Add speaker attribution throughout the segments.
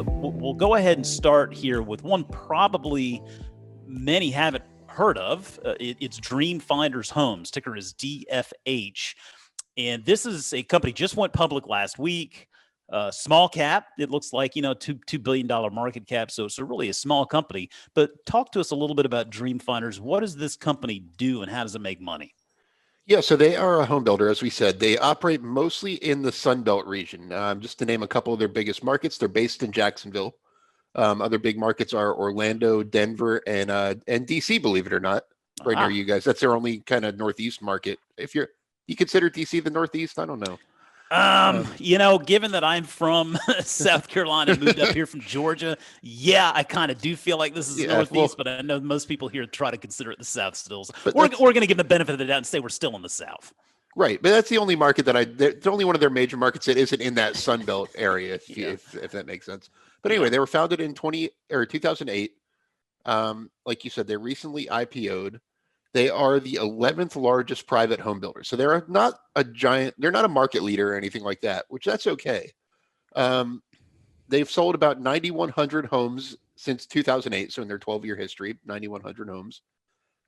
Speaker 1: we'll go ahead and start here with one probably many haven't heard of. It's Dream Finders Homes. Ticker is DFH. And this is a company just went public last week. Small cap, it looks like, $2 billion market cap. So really a small company. But talk to us a little bit about Dream Finders. What does this company do and how does it make money?
Speaker 2: Yeah, so they are a home builder, as we said. They operate mostly in the Sun Belt region. Just to name a couple of their biggest markets, they're based in Jacksonville. Other big markets are Orlando, Denver, and DC, believe it or not, right near you guys. That's their only kind of Northeast market. If you consider DC the Northeast, I don't know.
Speaker 1: Given that I'm from South Carolina and moved up here from Georgia, yeah, I kind of do feel like this is Northeast, but I know most people here try to consider it the South still. So we're going to give them the benefit of the doubt and say we're still in the South.
Speaker 2: Right, but that's the only market it's only one of their major markets that isn't in that Sun Belt area, if that makes sense. But anyway, they were founded in 2008. Like you said, they recently IPO'd. They are the 11th largest private home builder. So they're not a market leader or anything like that, which that's okay. They've sold about 9,100 homes since 2008. So in their 12-year history, 9,100 homes.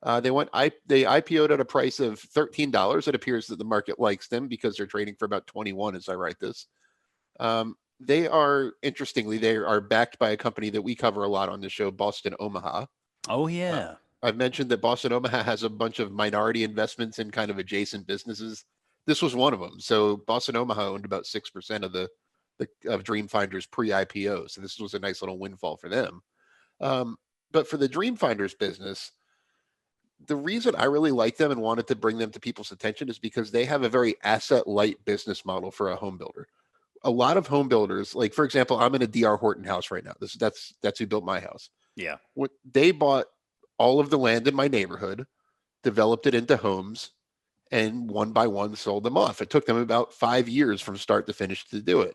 Speaker 2: They IPO'd at a price of $13. It appears that the market likes them because they're trading for about 21 as I write this. They are backed by a company that we cover a lot on the show, Boston Omaha.
Speaker 1: Oh, yeah.
Speaker 2: I've mentioned that Boston Omaha has a bunch of minority investments in kind of adjacent businesses. This was one of them. So Boston Omaha owned about 6% of Dream Finders pre-IPO. So this was a nice little windfall for them. But for the Dream Finders business, the reason I really like them and wanted to bring them to people's attention is because they have a very asset-light business model for a home builder. A lot of home builders, like for example, I'm in a D.R. Horton house right now. That's who built my house.
Speaker 1: Yeah.
Speaker 2: They bought all of the land in my neighborhood, developed it into homes, and one by one sold them off. It took them about 5 years from start to finish to do it.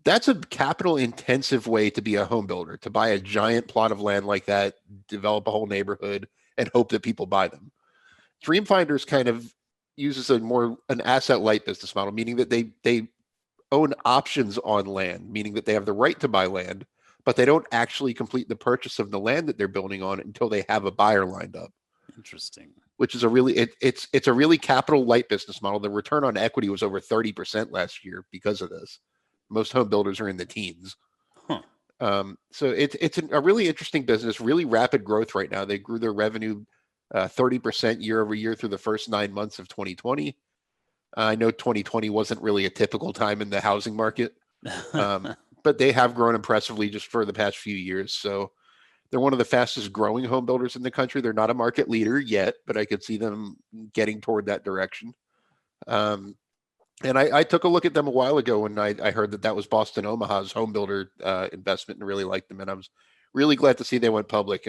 Speaker 2: That's a capital intensive way to be a home builder, to buy a giant plot of land like that, develop a whole neighborhood, and hope that people buy them. Dream Finders kind of uses an asset light business model, meaning that they own options on land, meaning that they have the right to buy land, but they don't actually complete the purchase of the land that they're building on until they have a buyer lined up.
Speaker 1: Interesting.
Speaker 2: Which is it's a really capital light business model. The return on equity was over 30% last year because of this. Most home builders are in the teens.
Speaker 1: Huh.
Speaker 2: So it's a really interesting business, really rapid growth right now. They grew their revenue 30% year over year through the first 9 months of 2020. I know 2020 wasn't really a typical time in the housing market, but they have grown impressively just for the past few years. So they're one of the fastest growing home builders in the country. They're not a market leader yet, but I could see them getting toward that direction. And I took a look at them a while ago when I heard that was Boston Omaha's home builder investment and really liked them. And I was really glad to see they went public.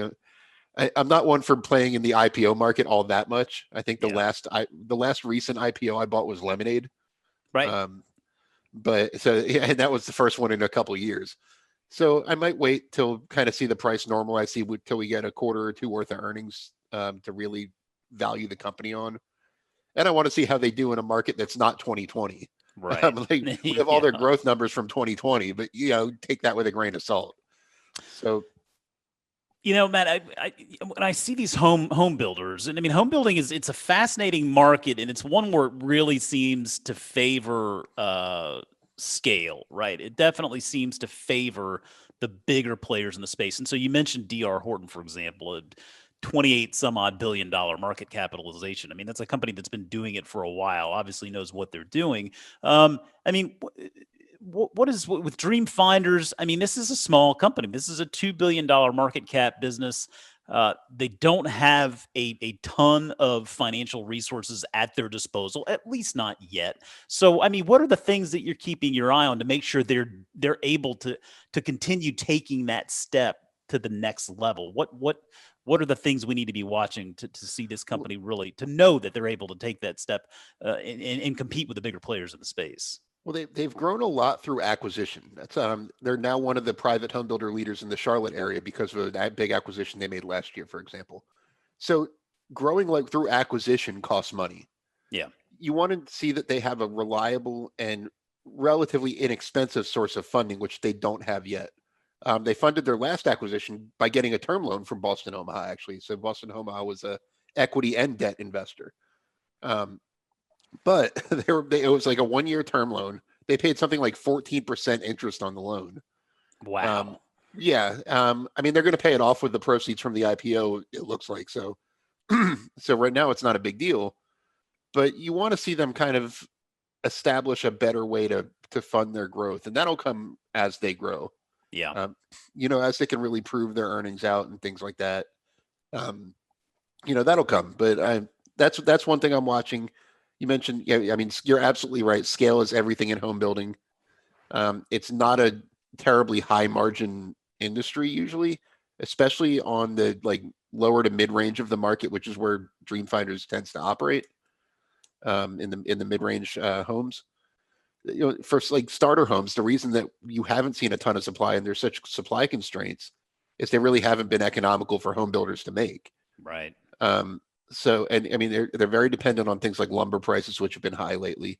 Speaker 2: I'm not one for playing in the IPO market all that much. I think the last recent IPO I bought was Lemonade.
Speaker 1: Right.
Speaker 2: And that was the first one in a couple of years. So I might wait till kind of see the price normalize, till we get a quarter or two worth of earnings to really value the company on. And I want to see how they do in a market that's not 2020.
Speaker 1: Right.
Speaker 2: We have all their growth numbers from 2020, but take that with a grain of salt. So,
Speaker 1: Matt, when I see these home builders, and I mean, home building it's a fascinating market, and it's one where it really seems to favor scale, right? It definitely seems to favor the bigger players in the space. And so you mentioned D.R. Horton, for example, 28 some odd $1 billion market capitalization. I mean, that's a company that's been doing it for a while, obviously knows what they're doing. I mean, what is with Dream Finders? I mean, this is a small company. This is a $2 billion market cap business. They don't have a ton of financial resources at their disposal, at least not yet. So, I mean, what are the things that you're keeping your eye on to make sure they're able to continue taking that step to the next level? What are the things we need to be watching to see this company really, to know that they're able to take that step and compete with the bigger players in the space?
Speaker 2: Well, they've grown a lot through acquisition. That's they're now one of the private home builder leaders in the Charlotte area because of that big acquisition they made last year, for example. So growing through acquisition costs money.
Speaker 1: Yeah.
Speaker 2: You want to see that they have a reliable and relatively inexpensive source of funding, which they don't have yet. They funded their last acquisition by getting a term loan from Boston Omaha, actually. So Boston Omaha was a equity and debt investor. Um, but it was like a 1 year term loan. They paid something like 14% interest on the loan. Um,
Speaker 1: Wow.
Speaker 2: yeah. I mean, they're going to pay it off with the proceeds from the IPO, it looks like. So, so right now it's not a big deal, but you want to see them kind of establish a better way to fund their growth, and that'll come as they grow.
Speaker 1: Yeah.
Speaker 2: Um, as they can really prove their earnings out and things like that. Um, that'll come. But that's one thing I'm watching. You mentioned, yeah, I mean, you're absolutely right. Scale is everything in home building. It's not a terribly high margin industry usually, especially on the like lower to mid range of the market, which is where Dream Finders tends to operate. In the mid range homes, for like starter homes, the reason that you haven't seen a ton of supply and there's such supply constraints is they really haven't been economical for home builders to make.
Speaker 1: Right.
Speaker 2: Um, so, and I mean, they're very dependent on things like lumber prices, which have been high lately.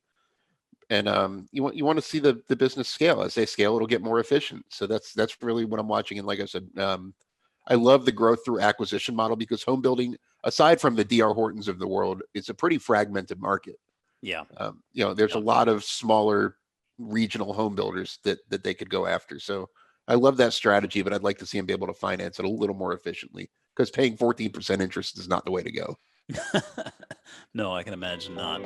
Speaker 2: And you want to see the business scale. As they scale, it'll get more efficient. So that's really what I'm watching. And like I said, I love the growth through acquisition model because home building, aside from the DR Hortons of the world, it's a pretty fragmented market.
Speaker 1: Yeah.
Speaker 2: There's a
Speaker 1: Yeah.
Speaker 2: lot of smaller regional home builders that they could go after. So I love that strategy, but I'd like to see them be able to finance it a little more efficiently because paying 14% interest is not the way to go.
Speaker 1: No, I can imagine not.